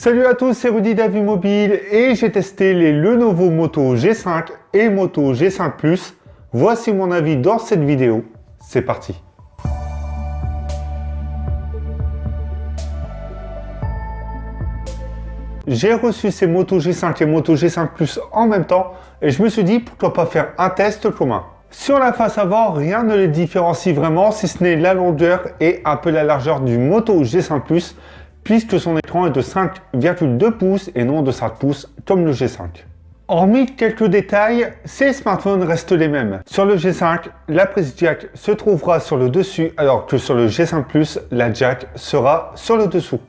Salut à tous, c'est Rudy d'Avis Mobile et j'ai testé les Lenovo Moto G5 et Moto G5 Plus. Voici mon avis dans cette vidéo. C'est parti. J'ai reçu ces Moto G5 et Moto G5 Plus en même temps et je me suis dit pourquoi pas faire un test commun. Sur la face avant, rien ne les différencie vraiment si ce n'est la longueur et un peu la largeur du Moto G5 Plus, puisque son écran est de 5,2 pouces et non de 5 pouces comme le G5. Hormis quelques détails, ces smartphones restent les mêmes. Sur le G5, la prise jack se trouvera sur le dessus, alors que sur le G5 Plus, la jack sera sur le dessous.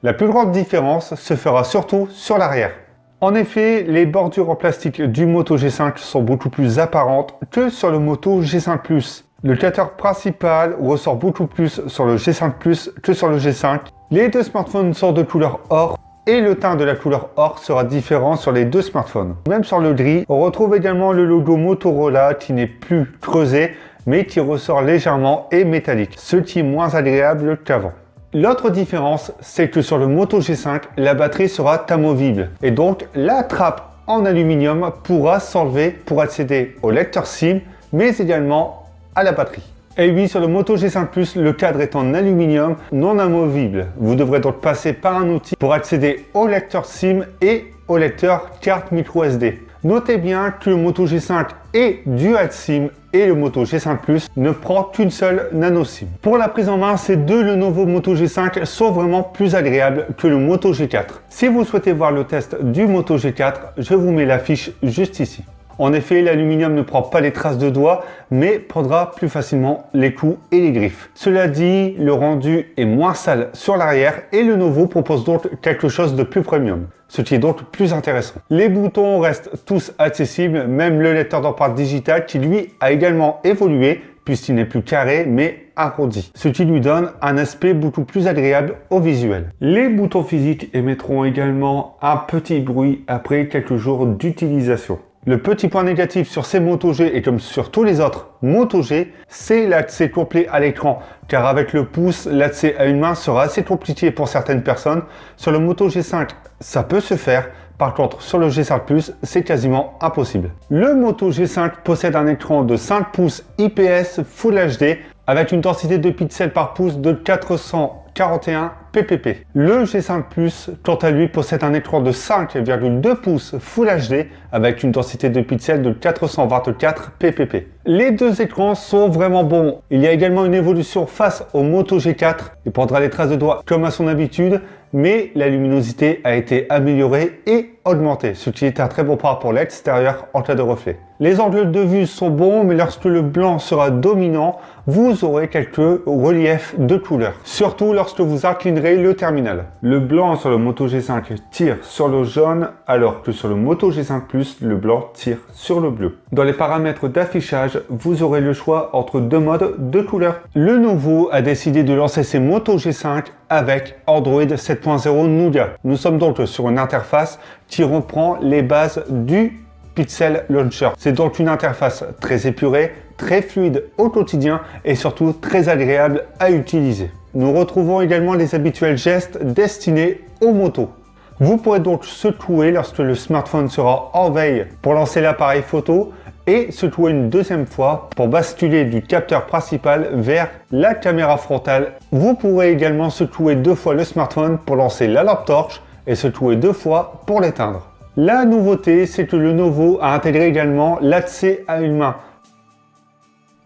La plus grande différence se fera surtout sur l'arrière. En effet, les bordures en plastique du Moto G5 sont beaucoup plus apparentes que sur le Moto G5 Plus. Le capteur principal ressort beaucoup plus sur le G5 Plus que sur le G5. Les deux smartphones sont de couleur or et le teint de la couleur or sera différent sur les deux smartphones. Même sur le gris, on retrouve également le logo Motorola qui n'est plus creusé mais qui ressort légèrement et métallique, ce qui est moins agréable qu'avant. L'autre différence, c'est que sur le Moto G5, la batterie sera amovible et donc la trappe en aluminium pourra s'enlever pour accéder au lecteur SIM mais également à la batterie. Et oui, sur le Moto G5 Plus, le cadre est en aluminium non amovible. Vous devrez donc passer par un outil pour accéder au lecteur SIM et au lecteur carte micro SD. Notez bien que le Moto G5 est dual SIM et le Moto G5 Plus ne prend qu'une seule nano SIM. Pour la prise en main, ces deux Lenovo Moto G5 sont vraiment plus agréables que le Moto G4. Si vous souhaitez voir le test du Moto G4, je vous mets l'affiche juste ici. En effet, l'aluminium ne prend pas les traces de doigts, mais prendra plus facilement les coups et les griffes. Cela dit, le rendu est moins sale sur l'arrière et le Lenovo propose donc quelque chose de plus premium, ce qui est donc plus intéressant. Les boutons restent tous accessibles, même le lecteur d'empreintes digitales qui lui a également évolué puisqu'il n'est plus carré mais arrondi, ce qui lui donne un aspect beaucoup plus agréable au visuel. Les boutons physiques émettront également un petit bruit après quelques jours d'utilisation. Le petit point négatif sur ces Moto G et comme sur tous les autres Moto G, c'est l'accès complet à l'écran, car avec le pouce, l'accès à une main sera assez compliqué pour certaines personnes. Sur le Moto G5, ça peut se faire. Par contre, sur le G5 Plus, c'est quasiment impossible. Le Moto G5 possède un écran de 5 pouces IPS Full HD avec une densité de pixels par pouce de 441 ppp. Le G5 Plus, quant à lui, possède un écran de 5,2 pouces Full HD avec une densité de pixels de 424 ppp. Les deux écrans sont vraiment bons. Il y a également une évolution face au Moto G4. Il prendra les traces de doigts comme à son habitude, mais la luminosité a été améliorée et augmentée, ce qui est un très bon point pour l'extérieur en cas de reflet. Les angles de vue sont bons, mais lorsque le blanc sera dominant, vous aurez quelques reliefs de couleur, surtout lorsque vous inclinerez le terminal. Le blanc sur le Moto G5 tire sur le jaune, alors que sur le Moto G5 Plus, le blanc tire sur le bleu. Dans les paramètres d'affichage, vous aurez le choix entre deux modes de couleur. Lenovo a décidé de lancer ses Moto G5 avec Android 7.0 Nougat. Nous sommes donc sur une interface qui reprend les bases du Pixel Launcher. C'est donc une interface très épurée, très fluide au quotidien et surtout très agréable à utiliser. Nous retrouvons également les habituels gestes destinés aux motos. Vous pourrez donc secouer lorsque le smartphone sera en veille pour lancer l'appareil photo et secouer une deuxième fois pour basculer du capteur principal vers la caméra frontale. Vous pourrez également secouer deux fois le smartphone pour lancer la lampe torche et secouer deux fois pour l'éteindre. La nouveauté, c'est que le Lenovo a intégré également l'accès à une main.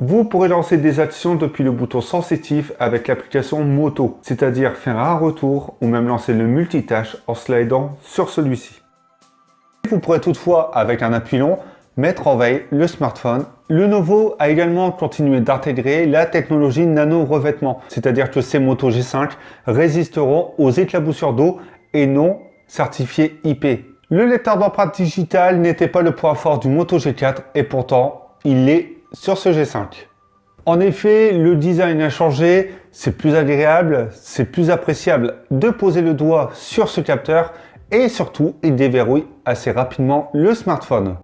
Vous pourrez lancer des actions depuis le bouton sensitif avec l'application Moto, c'est-à-dire faire un retour ou même lancer le multitâche en slidant sur celui-ci. Vous pourrez toutefois, avec un appui long, mettre en veille le smartphone. Le Lenovo a également continué d'intégrer la technologie nano-revêtement, c'est-à-dire que ces Moto G5 résisteront aux éclaboussures d'eau et non certifiés IP. Le lecteur d'empreintes digitales n'était pas le point fort du Moto G4 et pourtant, il l'est sur ce G5. En effet, le design a changé, c'est plus agréable, c'est plus appréciable de poser le doigt sur ce capteur et surtout, il déverrouille assez rapidement le smartphone.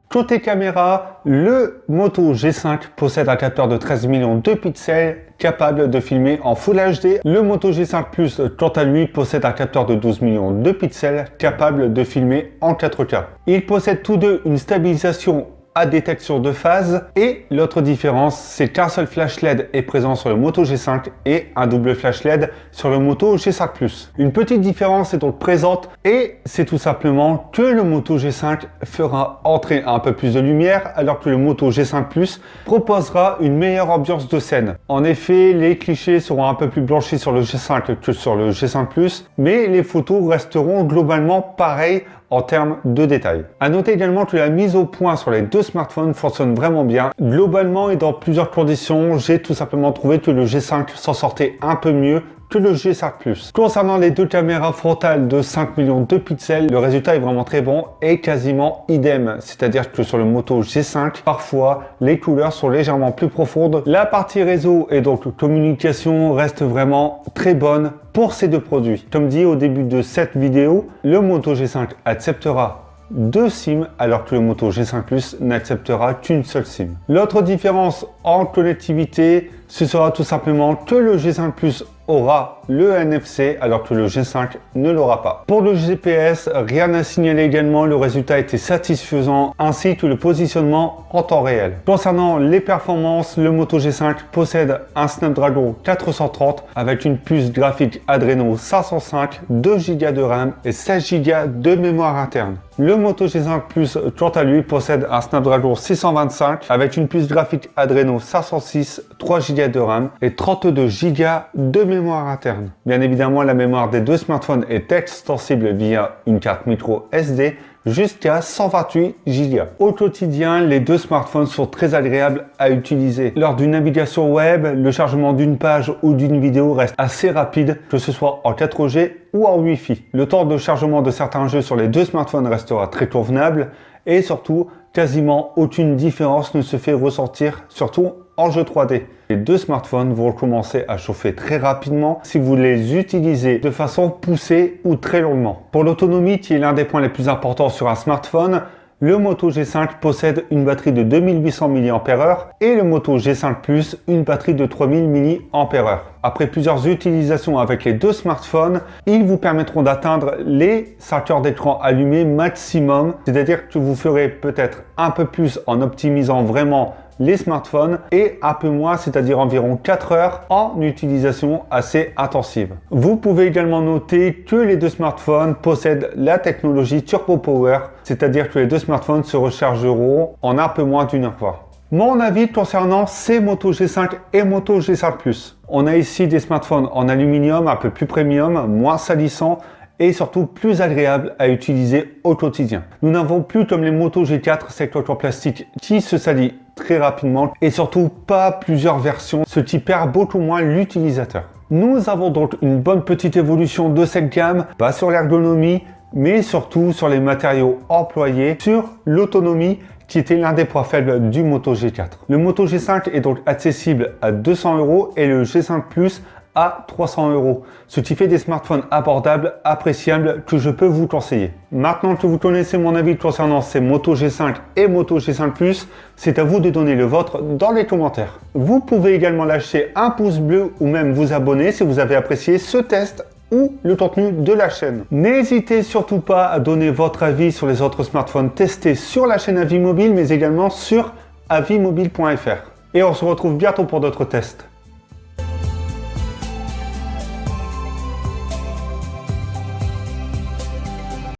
Côté caméra, le Moto G5 possède un capteur de 13 millions de pixels capable de filmer en Full HD. Le Moto G5 Plus, quant à lui, possède un capteur de 12 millions de pixels capable de filmer en 4K. Ils possèdent tous deux une stabilisation à détection de phase et l'autre différence, c'est qu'un seul flash LED est présent sur le Moto G5 et un double flash LED sur le Moto G5 Plus. Une petite différence est donc présente et c'est tout simplement que le Moto G5 fera entrer un peu plus de lumière alors que le Moto G5 Plus proposera une meilleure ambiance de scène. En effet, les clichés seront un peu plus blanchis sur le G5 que sur le G5 Plus, mais les photos resteront globalement pareilles en termes de détails. À noter également que la mise au point sur les deux smartphones fonctionne vraiment bien. Globalement et dans plusieurs conditions, j'ai tout simplement trouvé que le G5 s'en sortait un peu mieux que le G5 Plus. Concernant les deux caméras frontales de 5 millions de pixels, le résultat est vraiment très bon et quasiment idem. C'est-à-dire que sur le Moto G5, parfois, les couleurs sont légèrement plus profondes. La partie réseau et donc communication reste vraiment très bonne pour ces deux produits. Comme dit au début de cette vidéo, le Moto G5 acceptera 2 SIM alors que le Moto G5 Plus n'acceptera qu'une seule SIM. L'autre différence en connectivité, ce sera tout simplement que le G5 Plus aura le NFC alors que le G5 ne l'aura pas. Pour le GPS, rien à signaler également, le résultat était satisfaisant ainsi que le positionnement en temps réel. Concernant les performances, le Moto G5 possède un Snapdragon 430 avec une puce graphique Adreno 505, 2 Go de RAM et 16 Go de mémoire interne. Le Moto G5 Plus, quant à lui, possède un Snapdragon 625 avec une puce graphique Adreno 506, 3 Go de RAM et 32 Go de mémoire interne. Bien évidemment, la mémoire des deux smartphones est extensible via une carte micro SD jusqu'à 128 Go. Au quotidien, les deux smartphones sont très agréables à utiliser. Lors d'une navigation web, le chargement d'une page ou d'une vidéo reste assez rapide, que ce soit en 4G ou en Wi-Fi. Le temps de chargement de certains jeux sur les deux smartphones restera très convenable et surtout, quasiment aucune différence ne se fait ressentir, surtout en jeu 3D. Les deux smartphones vont commencer à chauffer très rapidement si vous les utilisez de façon poussée ou très longuement. Pour l'autonomie, qui est l'un des points les plus importants sur un smartphone, le Moto G5 possède une batterie de 2800 mAh et le Moto G5 Plus une batterie de 3000 mAh. Après plusieurs utilisations avec les deux smartphones, ils vous permettront d'atteindre les 5 heures d'écran allumé maximum, c'est-à-dire que vous ferez peut-être un peu plus en optimisant vraiment les smartphones et un peu moins, c'est-à-dire environ 4 heures en utilisation assez intensive. Vous pouvez également noter que les deux smartphones possèdent la technologie Turbo Power, c'est-à-dire que les deux smartphones se rechargeront en un peu moins d'une heure. Mon avis concernant ces Moto G5 et Moto G5 Plus. On a ici des smartphones en aluminium un peu plus premium, moins salissants et surtout plus agréable à utiliser au quotidien. Nous n'avons plus comme les Moto G4 cette coque en plastique qui se salit très rapidement et surtout pas plusieurs versions, ce qui perd beaucoup moins l'utilisateur. Nous avons donc une bonne petite évolution de cette gamme, pas sur l'ergonomie, mais surtout sur les matériaux employés, sur l'autonomie qui était l'un des points faibles du Moto G4. Le Moto G5 est donc accessible à 200 € et le G5 Plus à 300 €, ce qui fait des smartphones abordables, appréciables, que je peux vous conseiller. Maintenant que vous connaissez mon avis concernant ces Moto G5 et Moto G5 Plus, c'est à vous de donner le vôtre dans les commentaires. Vous pouvez également lâcher un pouce bleu ou même vous abonner si vous avez apprécié ce test ou le contenu de la chaîne. N'hésitez surtout pas à donner votre avis sur les autres smartphones testés sur la chaîne Avis Mobile, mais également sur avismobile.fr. Et on se retrouve bientôt pour d'autres tests.